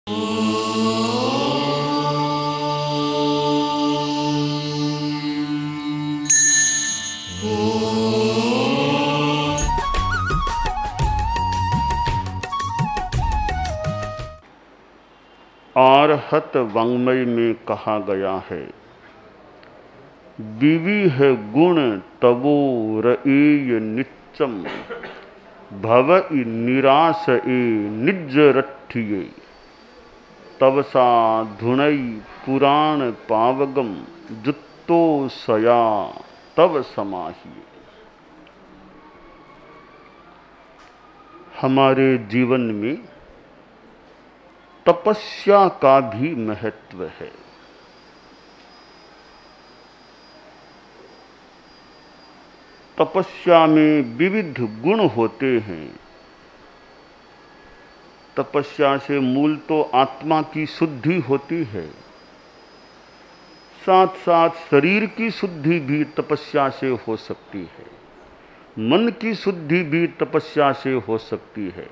आरहत वाङ्मय में कहा गया है, बीवी है गुण तवो रएय निच्चम, भवई निराश ए निज रठिये, तवसा धुणई पुराण पावगम, जुत्तो सया तव समाहिए। हमारे जीवन में तपस्या का भी महत्व है। तपस्या में विविध गुण होते हैं। तपस्या से मूल तो आत्मा की शुद्धि होती है, साथ साथ शरीर की शुद्धि भी तपस्या से हो सकती है, मन की शुद्धि भी तपस्या से हो सकती है,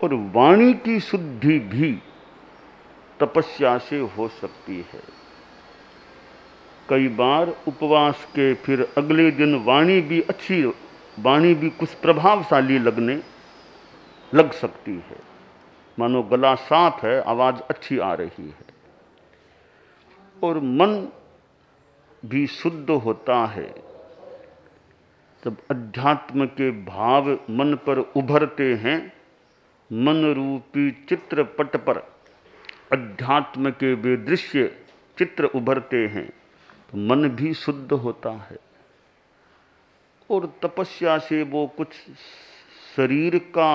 और वाणी की शुद्धि भी तपस्या से हो सकती है। कई बार उपवास के फिर अगले दिन वाणी भी कुछ प्रभावशाली लगने लग सकती है। मानो गला साफ है, आवाज अच्छी आ रही है। और मन भी शुद्ध होता है। जब अध्यात्म के भाव मन पर उभरते हैं, मन रूपी चित्रपट पर अध्यात्म के वे दृश्य चित्र उभरते हैं, तो मन भी शुद्ध होता है। और तपस्या से वो कुछ शरीर का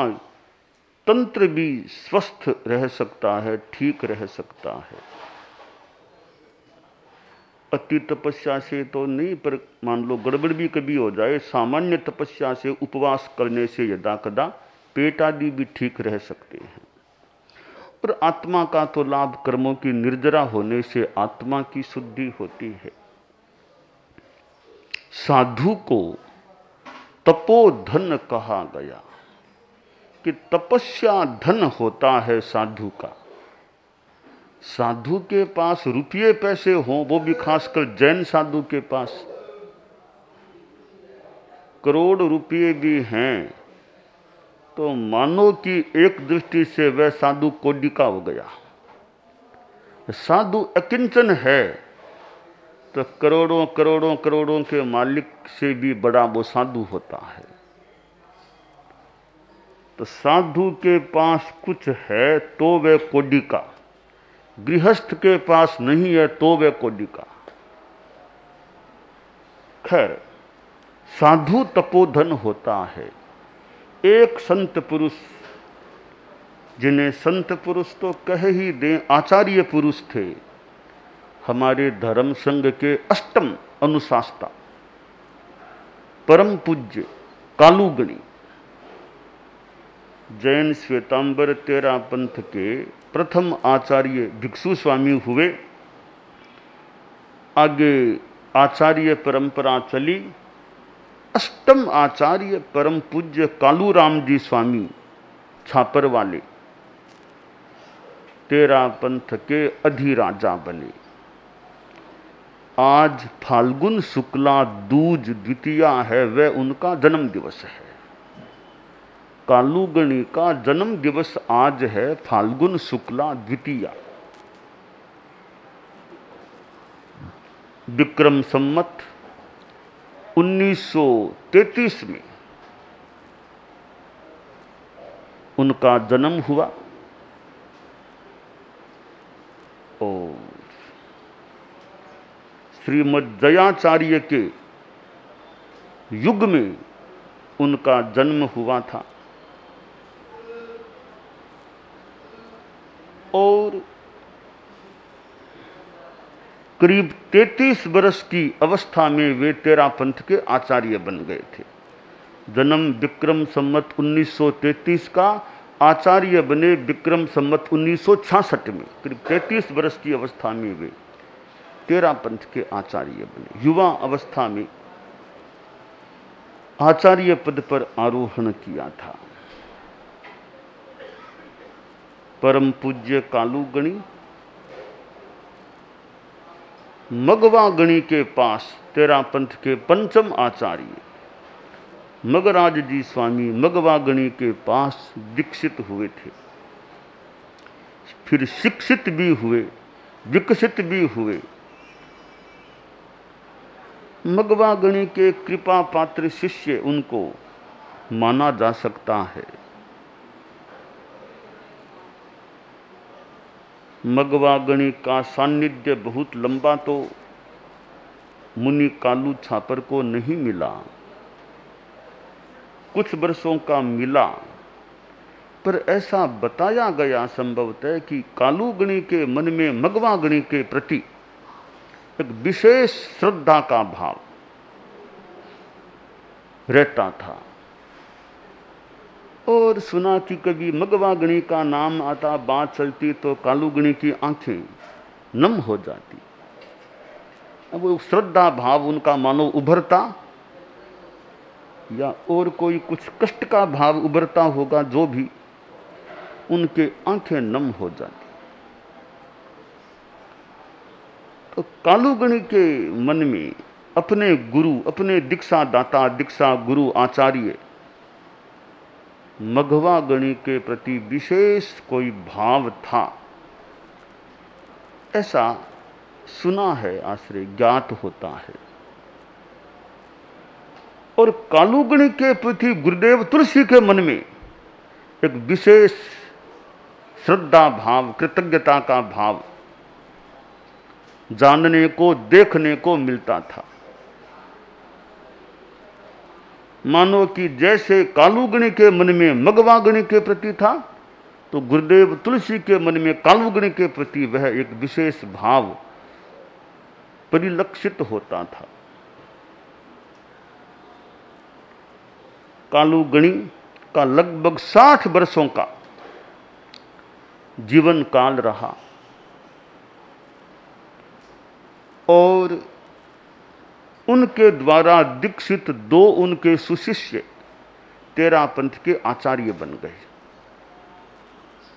तंत्र भी स्वस्थ रह सकता है, ठीक रह सकता है। अति तपस्या से तो नहीं, पर मान लो गड़बड़ भी कभी हो जाए, सामान्य तपस्या से उपवास करने से यदा कदा पेट आदि भी ठीक रह सकते हैं। और आत्मा का तो लाभ कर्मों की निर्जरा होने से आत्मा की शुद्धि होती है। साधु को तपोधन कहा गया कि तपस्या धन होता है साधु का। साधु के पास रुपये पैसे हों, वो भी खासकर जैन साधु के पास करोड़ रुपये भी हैं, तो मानो कि एक दृष्टि से वह साधु कोडिका हो गया। साधु अकिंचन है तो करोड़ों करोड़ों करोड़ों के मालिक से भी बड़ा वो साधु होता है। तो साधु के पास कुछ है तो वह कोडिका, गृहस्थ के पास नहीं है तो वह कोडिका। खैर, साधु तपोधन होता है। एक संत पुरुष, जिन्हें संत पुरुष तो कह ही दें, आचार्य पुरुष थे, हमारे धर्म संघ के अष्टम अनुशास्ता परम पूज्य कालूगणी, जैन श्वेतांबर तेरा पंथ के प्रथम आचार्य भिक्षु स्वामी हुए। आगे आचार्य परंपरा चली। अष्टम आचार्य परम पूज्य कालूराम जी स्वामी छापर वाले तेरा पंथ के अधिराजा बने। आज फाल्गुन शुक्ला दूज द्वितीया है, वह उनका जन्म दिवस है। कालूगणी का जन्म दिवस आज है, फाल्गुन शुक्ला द्वितीया। विक्रम संमत 1933 में उनका जन्म हुआ। और श्रीमद् जयाचार्य के युग में उनका जन्म हुआ था। और करीब 33 वर्ष की अवस्था में वे तेरा पंथ के आचार्य बन गए थे। जन्म विक्रम संमत 1933 का, आचार्य बने विक्रम संमत 1966 में। करीब 33 वर्ष की अवस्था में वे तेरा पंथ के आचार्य बने। युवा अवस्था में आचार्य पद पर आरोहण किया था। परम पूज्य कालूगणी मगवा गणी के पास तेरा पंथ के पंचम आचार्य मगराज जी स्वामी मगवा गणी के पास दीक्षित हुए थे। फिर शिक्षित भी हुए, विकसित भी हुए। मगवा गणी के कृपा पात्र शिष्य उनको माना जा सकता है। मगवा गणी का सान्निध्य बहुत लंबा तो मुनि कालू छापर को नहीं मिला, कुछ वर्षों का मिला, पर ऐसा बताया गया संभवतः कि कालूगणी के मन में मगवा गणी के प्रति एक विशेष श्रद्धा का भाव रहता था। और सुना कि कभी मगवा गणी का नाम आता, बात चलती तो कालूगणी की आंखें नम हो जाती। अब वो श्रद्धा भाव उनका मानो उभरता, या और कोई कुछ कष्ट का भाव उभरता होगा, जो भी, उनके आंखें नम हो जाती। तो कालूगणी के मन में अपने गुरु, अपने दीक्षा दाता, दीक्षा गुरु आचार्य मघवा गणी के प्रति विशेष कोई भाव था, ऐसा सुना है, आश्रय ज्ञात होता है। और कालूगणी के प्रति गुरुदेव तुलसी के मन में एक विशेष श्रद्धा भाव, कृतज्ञता का भाव जानने को, देखने को मिलता था। मानो कि जैसे कालूगणी के मन में मगवा गणी के प्रति था, तो गुरुदेव तुलसी के मन में कालूगणी के प्रति वह एक विशेष भाव परिलक्षित होता था। कालूगणी का लगभग 60 वर्षों का जीवन काल रहा और उनके द्वारा दीक्षित 2 उनके सुशिष्य तेरा पंथ के आचार्य बन गए।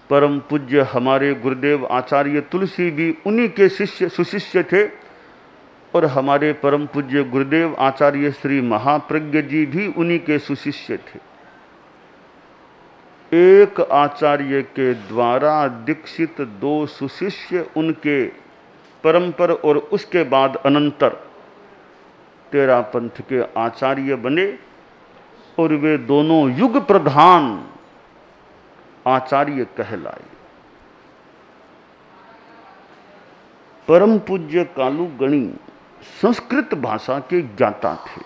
परम पूज्य हमारे गुरुदेव आचार्य तुलसी भी उन्हीं के शिष्य सुशिष्य थे और हमारे परम पूज्य गुरुदेव आचार्य श्री महाप्रज्ञ जी भी उन्हीं के सुशिष्य थे। एक आचार्य के द्वारा दीक्षित 2 सुशिष्य उनके परंपर और उसके बाद अनंतर तेरा पंथ के आचार्य बने और वे दोनों युग प्रधान आचार्य कहलाए। परम पूज्य कालूगणी संस्कृत भाषा के ज्ञाता थे।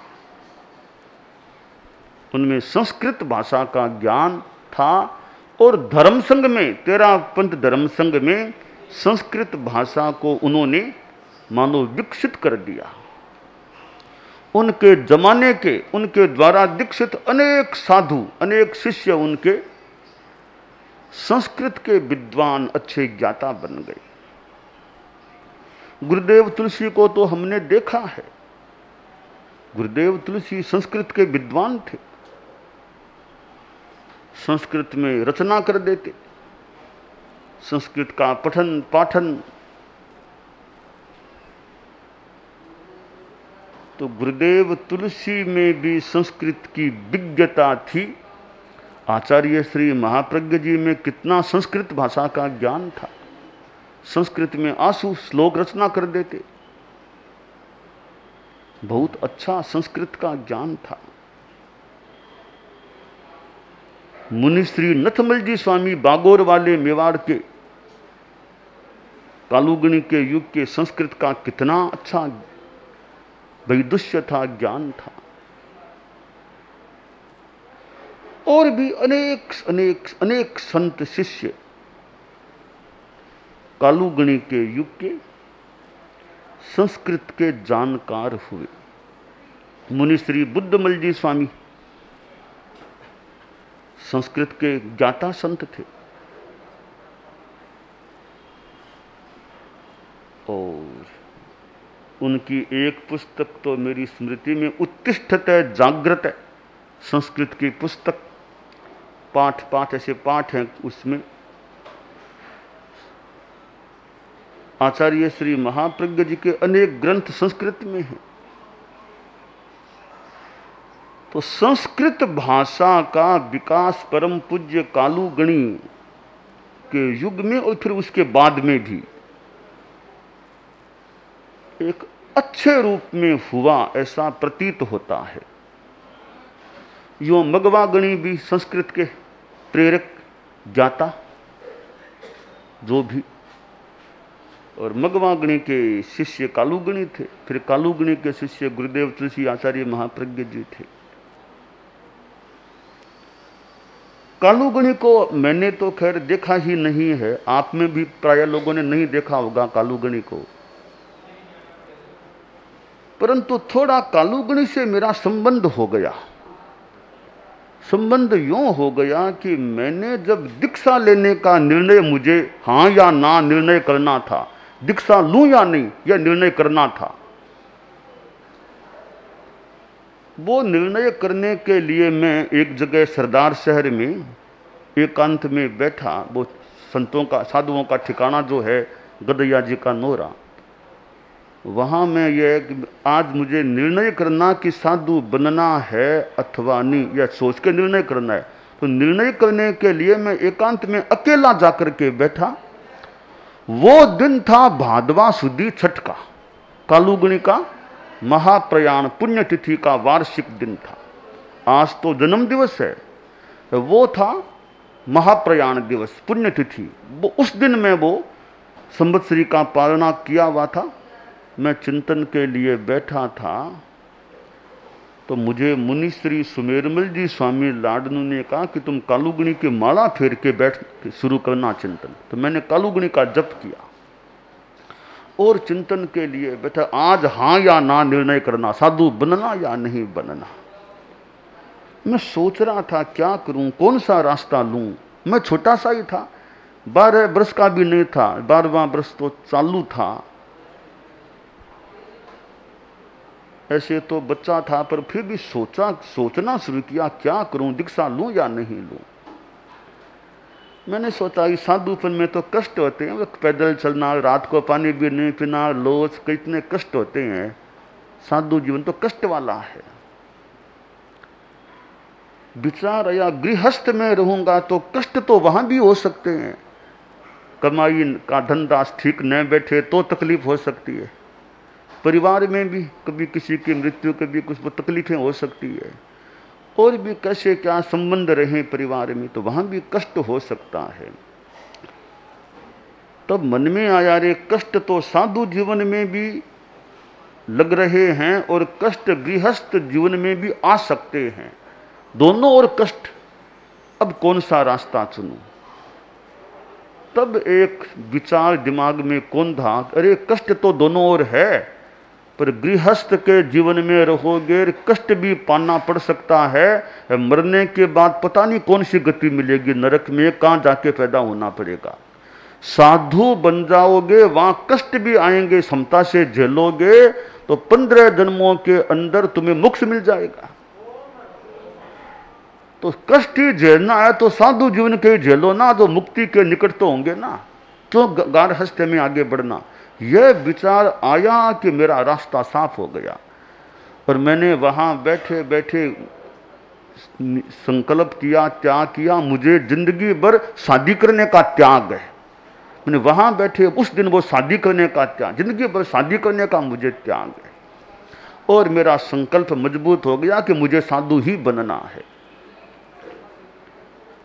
उनमें संस्कृत भाषा का ज्ञान था और धर्म संघ में, तेरा पंथ धर्म संघ में संस्कृत भाषा को उन्होंने मानो विकसित कर दिया। उनके जमाने के, उनके द्वारा दीक्षित अनेक साधु, अनेक शिष्य उनके संस्कृत के विद्वान, अच्छे ज्ञाता बन गए। गुरुदेव तुलसी को तो हमने देखा है, गुरुदेव तुलसी संस्कृत के विद्वान थे, संस्कृत में रचना कर देते, संस्कृत का पठन पाठन। तो गुरुदेव तुलसी में भी संस्कृत की विज्ञता थी। आचार्य श्री महाप्रज्ञ जी में कितना संस्कृत भाषा का ज्ञान था, संस्कृत में आंसू श्लोक रचना कर देते, बहुत अच्छा संस्कृत का ज्ञान था। मुनि श्री नथमल जी स्वामी बागोर वाले मेवाड़ के कालूगणी के युग के संस्कृत का कितना अच्छा वैदुष्य था, ज्ञान था। और भी अनेक अनेक अनेक संत शिष्य कालूगणी के युग के संस्कृत के जानकार हुए। मुनि श्री बुद्धमल जी स्वामी संस्कृत के ज्ञाता संत थे और उनकी एक पुस्तक तो मेरी स्मृति में उत्तिष्ठते जागृत संस्कृत की पुस्तक, पाठ पाठ ऐसे पाठ हैं उसमें, आचार्य श्री महाप्रज्ञ जी के अनेक ग्रंथ संस्कृत में हैं। तो संस्कृत भाषा का विकास परम पूज्य कालूगणी के युग में और फिर उसके बाद में भी एक अच्छे रूप में हुआ ऐसा प्रतीत होता है। यो मगवागणी भी संस्कृत के प्रेरक ज्ञाता जो भी, और मगवागणी के शिष्य कालूगणी थे, फिर कालूगणी के शिष्य गुरुदेव तुलसी आचार्य महाप्रज्ञ जी थे। कालूगणी को मैंने तो खैर देखा ही नहीं है, आप में भी प्राय लोगों ने नहीं देखा होगा कालूगणी को, परंतु थोड़ा कालूगणी से मेरा संबंध हो गया। संबंध यूं हो गया कि मैंने जब दीक्षा लेने का निर्णय, मुझे हाँ या ना निर्णय करना था, दीक्षा लूं या नहीं यह निर्णय करना था, वो निर्णय करने के लिए मैं एक जगह सरदार शहर में एकांत में बैठा। वो संतों का, साधुओं का ठिकाना जो है गदैया जी का नोरा, वहाँ मैं ये आज मुझे निर्णय करना कि साधु बनना है अथवा नहीं, यह सोच के निर्णय करना है। तो निर्णय करने के लिए मैं एकांत में अकेला जाकर के बैठा। वो दिन था भादवा सुदी छठ का, कालूगणी का महाप्रयाण पुण्यतिथि का वार्षिक दिन था। आज तो जन्म दिवस है, वो था महाप्रयाण दिवस, पुण्यतिथि। वो उस दिन में वो संवत्सरी का पालना किया हुआ था। मैं चिंतन के लिए बैठा था तो मुझे मुनि श्री सुमेरमल जी स्वामी लाडनू ने कहा कि तुम कालूगणी की माला फेर के बैठ शुरू करना चिंतन। तो मैंने कालूगणी का जप किया और चिंतन के लिए बैठा। आज हाँ या ना निर्णय करना, साधु बनना या नहीं बनना। मैं सोच रहा था क्या करूं, कौन सा रास्ता लूं। मैं छोटा सा ही था, 12 वर्ष का भी नहीं था, 12वां वर्ष तो चालू था। ऐसे तो बच्चा था, पर फिर भी सोचना शुरू किया क्या करूं, दीक्षा लूं या नहीं लूं। मैंने सोचा कि साधुपन में तो कष्ट होते हैं, पैदल चलना, रात को पानी भी नहीं पीना, लोच, कितने कष्ट होते हैं। साधु जीवन तो कष्ट वाला है। विचार या गृहस्थ में रहूंगा तो कष्ट तो वहां भी हो सकते हैं। कमाई का धंधा ठीक न बैठे तो तकलीफ हो सकती है। परिवार में भी कभी किसी की मृत्यु, कभी कुछ तकलीफें हो सकती है। और भी कैसे क्या संबंध रहे परिवार में, तो वहां भी कष्ट हो सकता है। तब मन में आया, रे कष्ट तो साधु जीवन में भी लग रहे हैं और कष्ट गृहस्थ जीवन में भी आ सकते हैं, दोनों और कष्ट। अब कौन सा रास्ता चुनूं। तब एक विचार दिमाग में कौन था, अरे कष्ट तो दोनों ओर है, पर गृहस्थ के जीवन में रहोगे कष्ट भी पाना पड़ सकता है। मरने के बाद पता नहीं कौन सी गति मिलेगी, नरक में कहाँ जाके पैदा होना पड़ेगा। साधु बन जाओगे वहां कष्ट भी आएंगे, क्षमता से झेलोगे तो 15 जन्मों के अंदर तुम्हें मोक्ष मिल जाएगा। तो कष्ट ही झेलना है तो साधु जीवन के झेलो ना, जो मुक्ति के निकट तो होंगे ना, क्यों गारहस्थ में आगे बढ़ना। यह विचार आया कि मेरा रास्ता साफ हो गया। और मैंने वहां बैठे बैठे संकल्प किया, त्याग किया, मुझे जिंदगी भर शादी करने का त्याग है। मैंने वहां बैठे उस दिन वो शादी करने का त्याग, जिंदगी भर शादी करने का मुझे त्याग है। और मेरा संकल्प मजबूत हो गया कि मुझे साधु ही बनना है।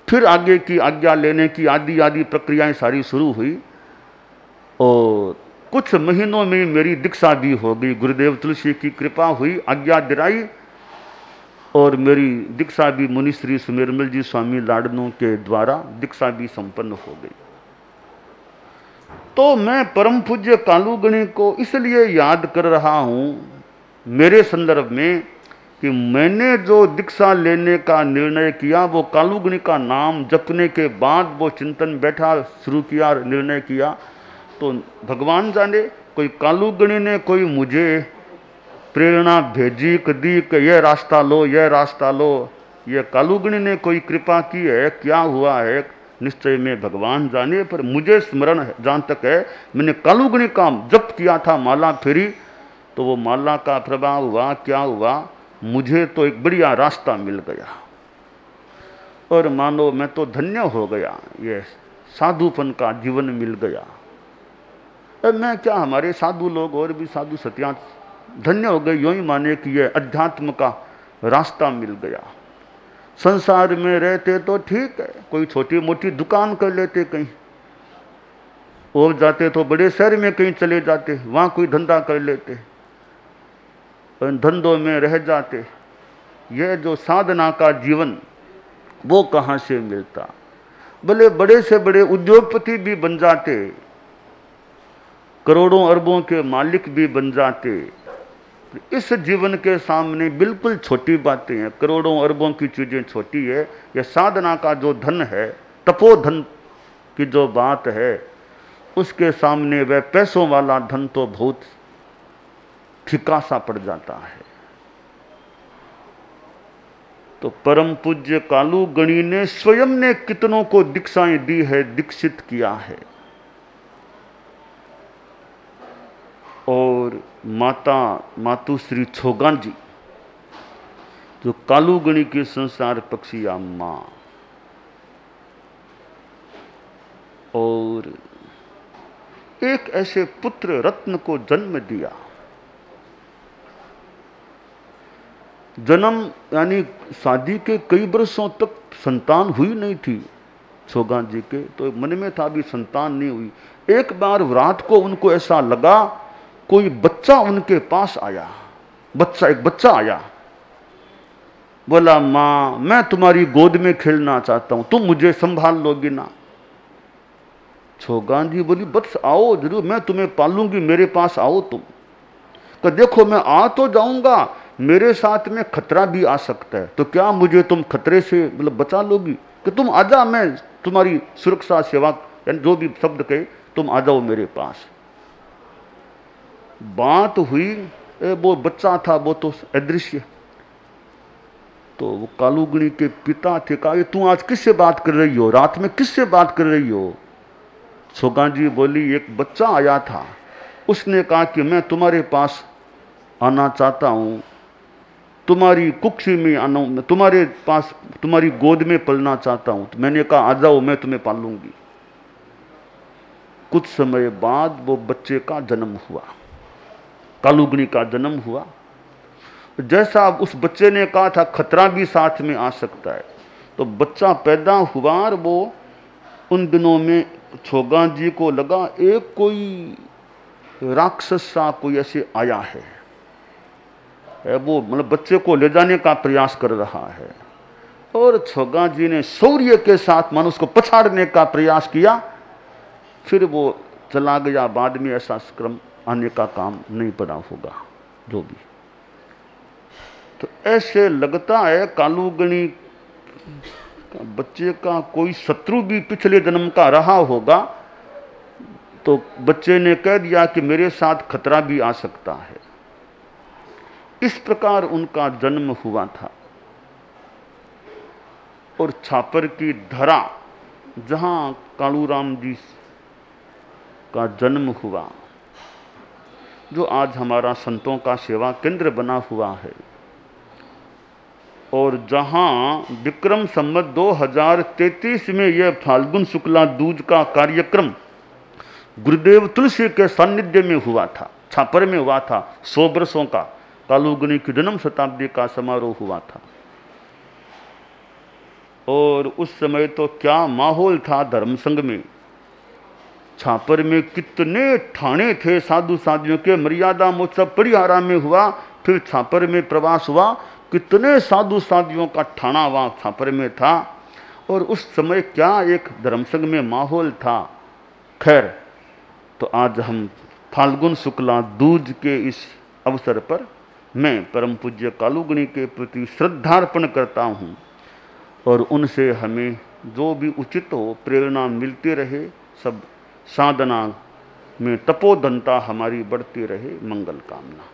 फिर आगे की आज्ञा लेने की आदि प्रक्रियाएं सारी शुरू हुई और कुछ महीनों में मेरी दीक्षा भी हो गई। गुरुदेव तुलसी की कृपा हुई, आज्ञा दिलाई और मेरी दीक्षा भी मुनि श्री सुमेरमल जी स्वामी लाडनू के द्वारा दीक्षा भी संपन्न हो गई। तो मैं परम पूज्य कालूगणी को इसलिए याद कर रहा हूं मेरे संदर्भ में कि मैंने जो दीक्षा लेने का निर्णय किया, वो कालूगणी का नाम जपने के बाद वो चिंतन बैठा शुरू किया, निर्णय किया। तो भगवान जाने कोई कालूगणी ने कोई मुझे प्रेरणा भेजी कदी कि यह रास्ता लो, यह रास्ता लो। यह कालूगणी ने कोई कृपा की है, क्या हुआ है निश्चय में भगवान जाने, पर मुझे स्मरण है, जहाँ तक है मैंने कालुगणी का जप किया था, माला फेरी, तो वो माला का प्रभाव हुआ, क्या हुआ, मुझे तो एक बढ़िया रास्ता मिल गया और मानो मैं तो धन्य हो गया, ये साधुपन का जीवन मिल गया। अब मैं क्या, हमारे साधु लोग और भी साधु सत्या धन्य हो गए, यूं ही माने कि ये अध्यात्म का रास्ता मिल गया। संसार में रहते तो ठीक है, कोई छोटी मोटी दुकान कर लेते, कहीं और जाते तो बड़े शहर में कहीं चले जाते, वहाँ कोई धंधा कर लेते, धंधों में रह जाते। यह जो साधना का जीवन वो कहाँ से मिलता। भले बड़े से बड़े उद्योगपति भी बन जाते, करोड़ों अरबों के मालिक भी बन जाते, इस जीवन के सामने बिल्कुल छोटी बातें हैं। करोड़ों अरबों की चीज़ें छोटी है, यह साधना का जो धन है, तपोधन की जो बात है, उसके सामने वह पैसों वाला धन तो बहुत फीका सा पड़ जाता है। तो परम पूज्य कालुगणी ने स्वयं ने कितनों को दीक्षाएं दी है, दीक्षित किया है। और मातुश्री छोगान जी, जो कालुगणी की संसार पक्षिया मां, और एक ऐसे पुत्र रत्न को जन्म दिया। जन्म यानी शादी के कई वर्षों तक संतान हुई नहीं थी छोगान जी के, तो मन में था भी संतान नहीं हुई। एक बार रात को उनको ऐसा लगा कोई बच्चा उनके पास आया, एक बच्चा आया, बोला मां मैं तुम्हारी गोद में खेलना चाहता हूं, तुम मुझे संभाल लोगी ना। छोगान जी बोली बस आओ जरूर, मैं तुम्हें पालूंगी, मेरे पास आओ तुम। तो देखो मैं आ तो जाऊंगा, मेरे साथ में खतरा भी आ सकता है, तो क्या मुझे तुम खतरे से मतलब बचा लोगी? कि तुम आ जा, मैं तुम्हारी सुरक्षा सेवा, यानी जो भी शब्द कहे, तुम आ जाओ मेरे पास। बात हुई, वो बच्चा था वो तो अदृश्य। तो वो कालुगणी के पिता थे, कहा तू आज किससे बात कर रही हो, रात में किससे बात कर रही हो? छोगान जी बोली एक बच्चा आया था, उसने कहा कि मैं तुम्हारे पास आना चाहता हूं, तुम्हारी कुक्षी में आना, तुम्हारे पास तुम्हारी गोद में पलना चाहता हूं। तो मैंने कहा आ जाओ, मैं तुम्हें पालूंगी। कुछ समय बाद वो बच्चे का जन्म हुआ, कालुगणी का जन्म हुआ। जैसा उस बच्चे ने कहा था खतरा भी साथ में आ सकता है, तो बच्चा पैदा हुआ और वो उन दिनों में छोगान जी को लगा एक कोई राक्षस सा कोई ऐसे आया है, वो मतलब बच्चे को ले जाने का प्रयास कर रहा है। और छोगान जी ने शौर्य के साथ मन उसको पछाड़ने का प्रयास किया, फिर वो चला गया। बाद में ऐसा क्रम आने का काम नहीं पड़ा होगा जो भी। तो ऐसे लगता है कालुगणी का बच्चे का कोई शत्रु भी पिछले जन्म का रहा होगा, तो बच्चे ने कह दिया कि मेरे साथ खतरा भी आ सकता है। इस प्रकार उनका जन्म हुआ था। और छापर की धरा जहां कालूराम जी का जन्म हुआ, जो आज हमारा संतों का सेवा केंद्र बना हुआ है, और जहां विक्रम संवत 2033 में यह फाल्गुन शुक्ला दूज का कार्यक्रम गुरुदेव तुलसी के सानिध्य में हुआ था, छापर में हुआ था। 100 वर्षों का कालुगणी की जन्म शताब्दी का समारोह हुआ था। और उस समय तो क्या माहौल था धर्म संघ में। छापर में कितने ठाणे थे साधु साधियों के। मर्यादा महोत्सव परिहारा में हुआ, फिर छापर में प्रवास हुआ, कितने साधु साधियों का ठाणा वहाँ छापर में था। और उस समय क्या एक धर्म संघ में माहौल था। खैर, तो आज हम फाल्गुन शुक्ला दूज के इस अवसर पर मैं परम पूज्य कालुगणी के प्रति श्रद्धार्पण करता हूँ, और उनसे हमें जो भी उचित हो प्रेरणा मिलती रहे। सब साधना में तपोधनता हमारी बढ़ती रहे। मंगल कामना।